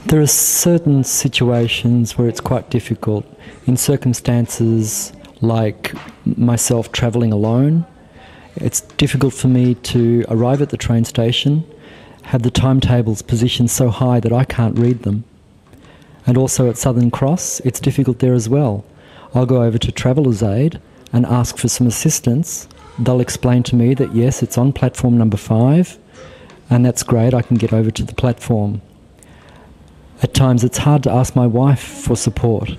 There are certain situations where it's quite difficult. In circumstances like myself travelling alone, it's difficult for me to arrive at the train station, have the timetables positioned so high that I can't read them. And also at Southern Cross, it's difficult there as well. I'll go over to Traveller's Aid and ask for some assistance. They'll explain to me that yes, it's on platform number 5, and that's great, I can get over to the platform. At times it's hard to ask my wife for support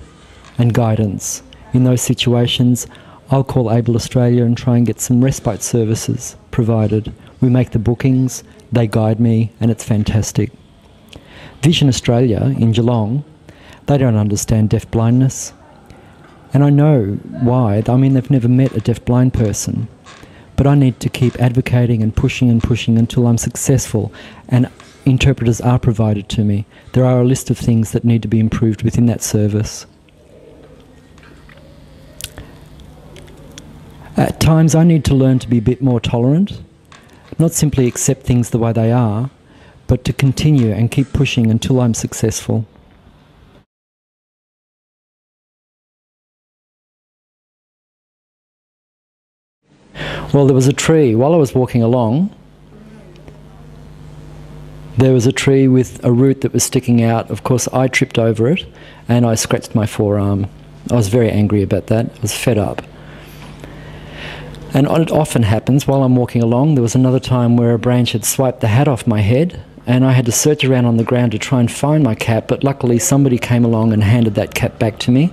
and guidance. In those situations, I'll call Able Australia and try and get some respite services provided. We make the bookings, they guide me, and it's fantastic. Vision Australia in Geelong, they don't understand deaf-blindness. And I know why. I mean, they've never met a deaf-blind person. But I need to keep advocating and pushing until I'm successful and interpreters are provided to me. There are a list of things that need to be improved within that service. At times I need to learn to be a bit more tolerant, not simply accept things the way they are, but to continue and keep pushing until I'm successful. Well, there was a tree. While I was walking along, there was a tree with a root that was sticking out. Of course, I tripped over it and I scratched my forearm. I was very angry about that. I was fed up. And it often happens while I'm walking along. There was another time where a branch had swiped the hat off my head and I had to search around on the ground to try and find my cap, but luckily somebody came along and handed that cap back to me.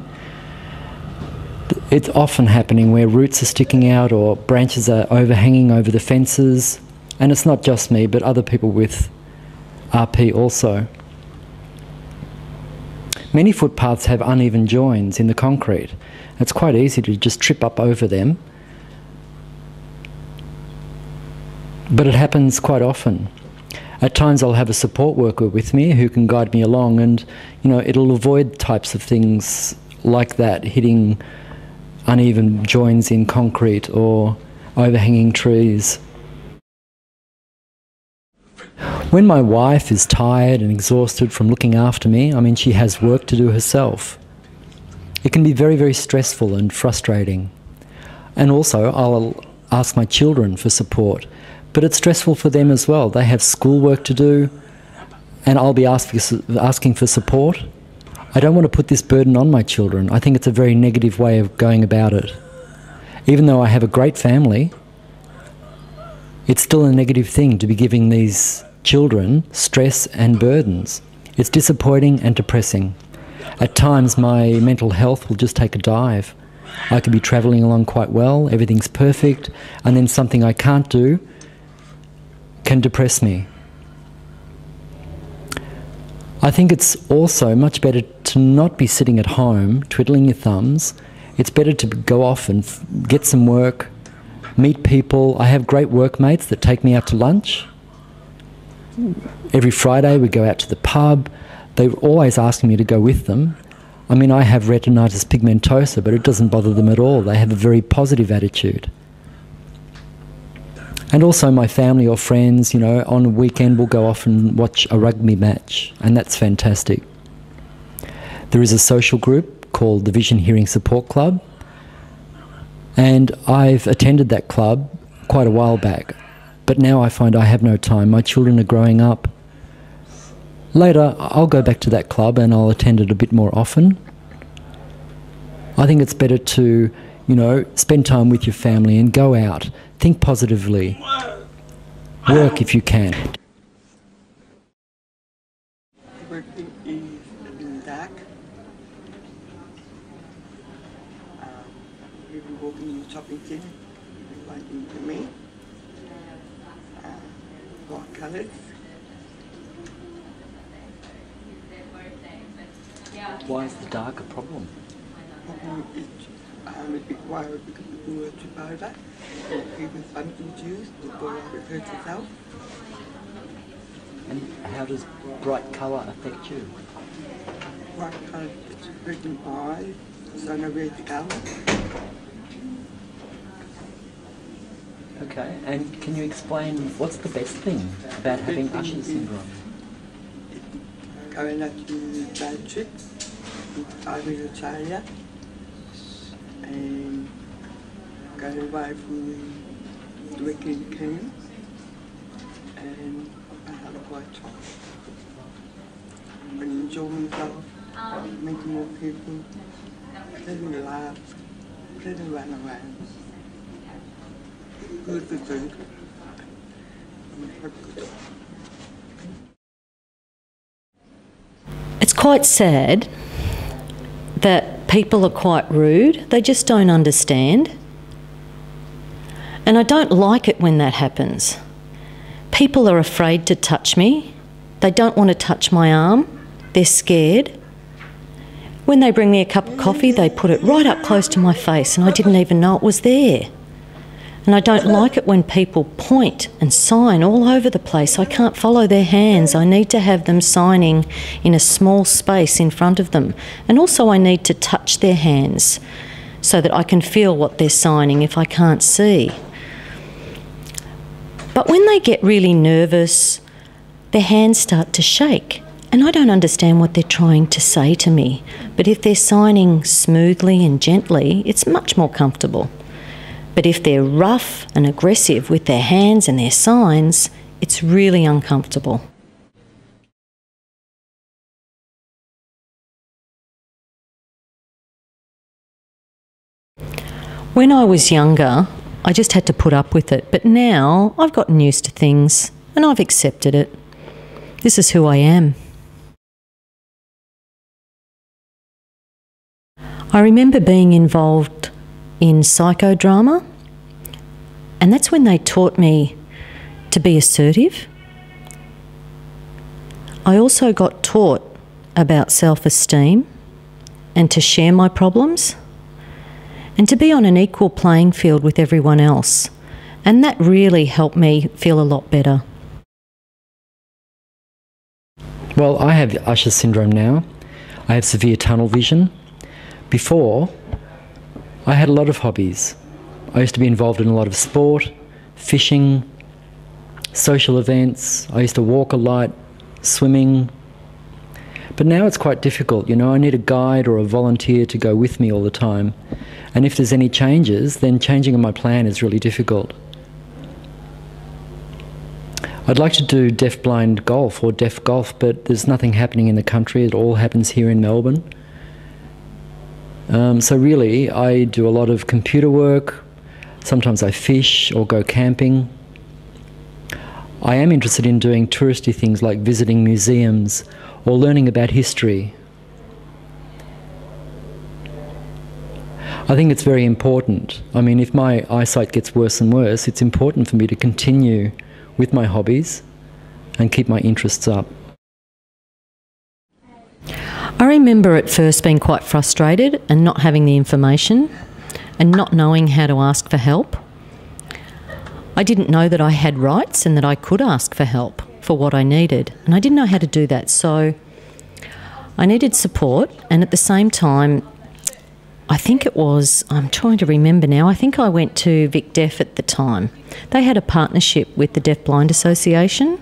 It's often happening where roots are sticking out or branches are overhanging over the fences, and it's not just me but other people with RP also. Many footpaths have uneven joins in the concrete. It's quite easy to just trip up over them, but it happens quite often. At times I'll have a support worker with me who can guide me along, and it'll avoid types of things like that, hitting uneven joins in concrete or overhanging trees. When my wife is tired and exhausted from looking after me, I mean, she has work to do herself. It can be very, very stressful and frustrating. And also, I'll ask my children for support, but it's stressful for them as well. They have schoolwork to do, and I'll be asking for support. I don't want to put this burden on my children. I think it's a very negative way of going about it. Even though I have a great family, it's still a negative thing to be giving these children stress and burdens. It's disappointing and depressing. At times my mental health will just take a dive. I could be travelling along quite well, everything's perfect, and then something I can't do can depress me. I think it's also much better to not be sitting at home twiddling your thumbs. It's better to go off and get some work, meet people. I have great workmates that take me out to lunch. Every Friday we go out to the pub. They're always asking me to go with them. I mean, I have retinitis pigmentosa, but it doesn't bother them at all. They have a very positive attitude. And also my family or friends, on a weekend we'll go off and watch a rugby match, and that's fantastic. There is a social group called the Vision Hearing Support Club, and I've attended that club quite a while back, but now I find I have no time. My children are growing up. Later I'll go back to that club and I'll attend it a bit more often. I think it's better to, spend time with your family and go out. Think positively. Work if you can. Working in the dark. We've been walking in the shopping centre. You've been waiting for me. White colours. Why is the dark a problem? I'm a bit worried because people will trip over. People with funky juice, the boy hurts herself. And how does bright colour affect you? Bright colour hurts my eyes, so I know where to go. Okay, and can you explain what's the best thing about having Ushers syndrome? going out to bad trip I will Australia and got away from the weekend camp and I had a great time. And enjoy myself, meeting more people, letting me laugh, letting me run around. Good for food. It's quite sad that people are quite rude. They just don't understand. And I don't like it when that happens. People are afraid to touch me. They don't want to touch my arm. They're scared. When they bring me a cup of coffee, they put it right up close to my face and I didn't even know it was there. And I don't like it when people point and sign all over the place. I can't follow their hands. I need to have them signing in a small space in front of them. And also I need to touch their hands so that I can feel what they're signing if I can't see. But when they get really nervous, their hands start to shake. And I don't understand what they're trying to say to me. But if they're signing smoothly and gently, it's much more comfortable. But if they're rough and aggressive with their hands and their signs, it's really uncomfortable. When I was younger, I just had to put up with it. But now I've gotten used to things and I've accepted it. This is who I am. I remember being involved in psychodrama, and that's when they taught me to be assertive. I also got taught about self-esteem and to share my problems and to be on an equal playing field with everyone else, and that really helped me feel a lot better. Well, I have Ushers syndrome now. I have severe tunnel vision. Before, I had a lot of hobbies. I used to be involved in a lot of sport, fishing, social events. I used to walk a lot, swimming. But now it's quite difficult, you know. I need a guide or a volunteer to go with me all the time. And if there's any changes, then changing my plan is really difficult. I'd like to do deaf-blind golf or deaf golf, but there's nothing happening in the country. It all happens here in Melbourne. So really, I do a lot of computer work. Sometimes I fish or go camping. I am interested in doing touristy things like visiting museums or learning about history. I think it's very important. I mean, if my eyesight gets worse and worse, it's important for me to continue with my hobbies and keep my interests up. I remember at first being quite frustrated and not having the information and not knowing how to ask for help. I didn't know that I had rights and that I could ask for help for what I needed, and I didn't know how to do that. So I needed support, and at the same time, I think it was, I'm trying to remember now, I think I went to Vic Deaf at the time. They had a partnership with the Deafblind Association,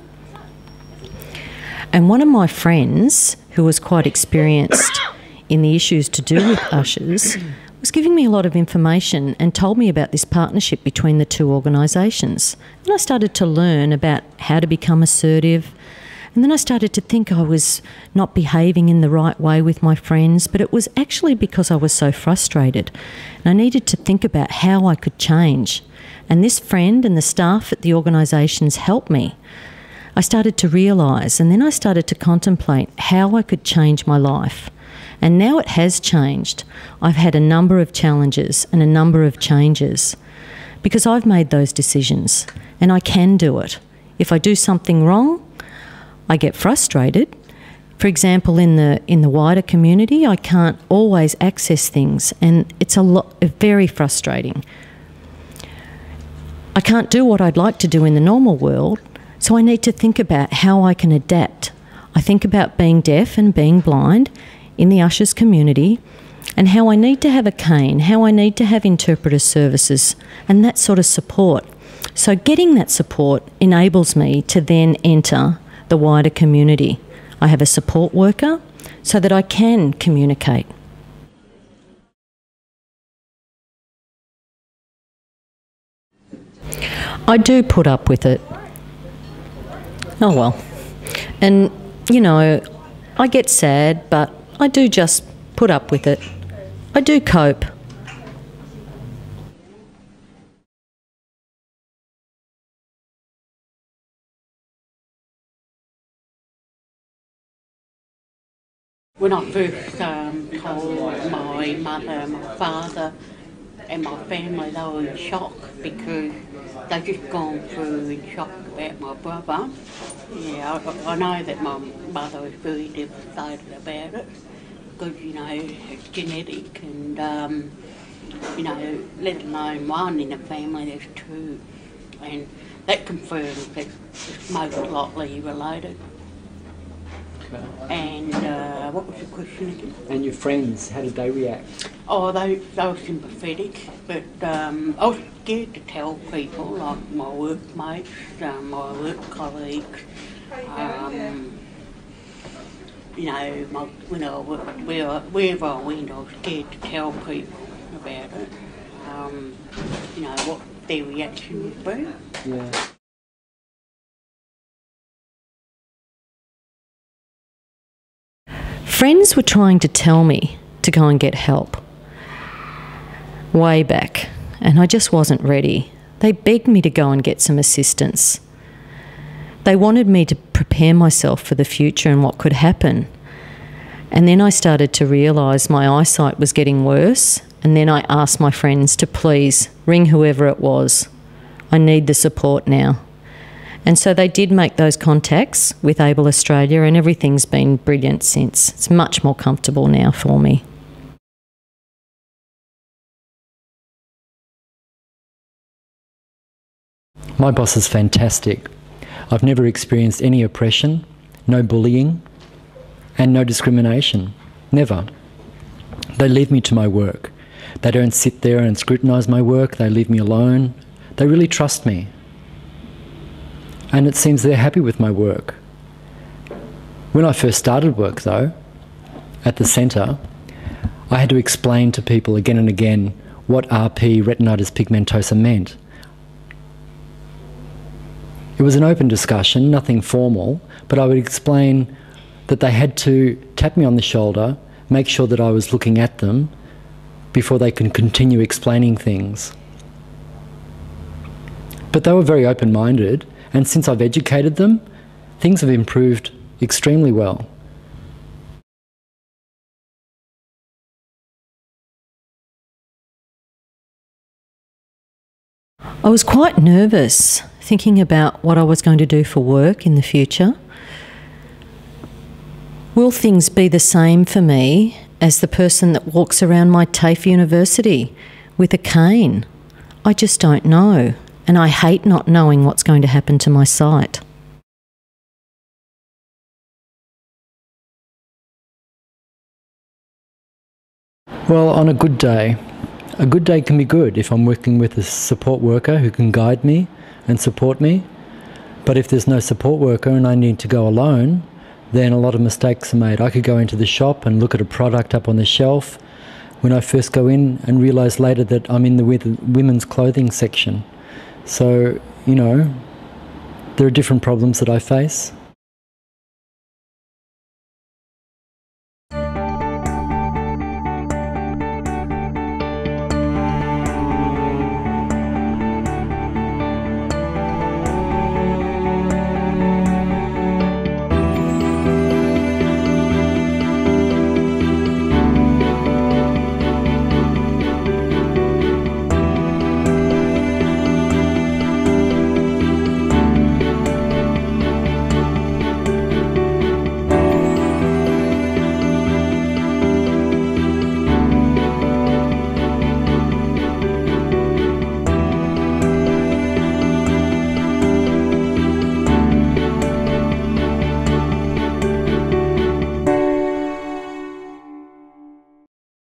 and one of my friends, who was quite experienced in the issues to do with Ushers, was giving me a lot of information and told me about this partnership between the two organisations. And I started to learn about how to become assertive, and then I started to think I was not behaving in the right way with my friends, but it was actually because I was so frustrated. And I needed to think about how I could change. And this friend and the staff at the organisations helped me. I started to realise, and then I started to contemplate how I could change my life. And now it has changed. I've had a number of challenges and a number of changes because I've made those decisions, and I can do it. If I do something wrong, I get frustrated. For example, in the wider community, I can't always access things, and it's very frustrating. I can't do what I'd like to do in the normal world, so I need to think about how I can adapt. I think about being deaf and being blind in the Ushers community and how I need to have a cane, how I need to have interpreter services and that sort of support. So getting that support enables me to then enter the wider community. I have a support worker so that I can communicate. I do put up with it. Oh well. And, you know, I get sad, but I do just put up with it. I do cope. When I first told my mother, my father and my family, they were in shock because they'd just gone through in shock about my brother. Yeah, I know that my mother was very devastated about it because, you know, it's genetic and, you know, let alone one in the family, there's two. And that confirms that it's most likely related. And what was the question again? And your friends, how did they react? Oh, they were sympathetic, but I was scared to tell people, like my workmates, my work colleagues. You know, wherever I went, I was scared to tell people about it. You know, what their reaction would be. Yeah. Friends were trying to tell me to go and get help way back, and I just wasn't ready. They begged me to go and get some assistance. They wanted me to prepare myself for the future and what could happen. And then I started to realise my eyesight was getting worse, and then I asked my friends to please ring whoever it was. I need the support now. And so they did make those contacts with Able Australia, and everything's been brilliant since. It's much more comfortable now for me. My boss is fantastic. I've never experienced any oppression, no bullying, and no discrimination. Never. They leave me to my work. They don't sit there and scrutinise my work. They leave me alone. They really trust me. And it seems they're happy with my work. When I first started work, though, at the centre, I had to explain to people again and again what RP, retinitis pigmentosa, meant. It was an open discussion, nothing formal, but I would explain that they had to tap me on the shoulder, make sure that I was looking at them before they can continue explaining things. But they were very open-minded, and since I've educated them, things have improved extremely well. I was quite nervous thinking about what I was going to do for work in the future. Will things be the same for me as the person that walks around my TAFE University with a cane? I just don't know, and I hate not knowing what's going to happen to my sight. Well, on a good day can be good if I'm working with a support worker who can guide me and support me. But if there's no support worker and I need to go alone, then a lot of mistakes are made. I could go into the shop and look at a product up on the shelf when I first go in and realise later that I'm in the women's clothing section. So, you know, there are different problems that I face.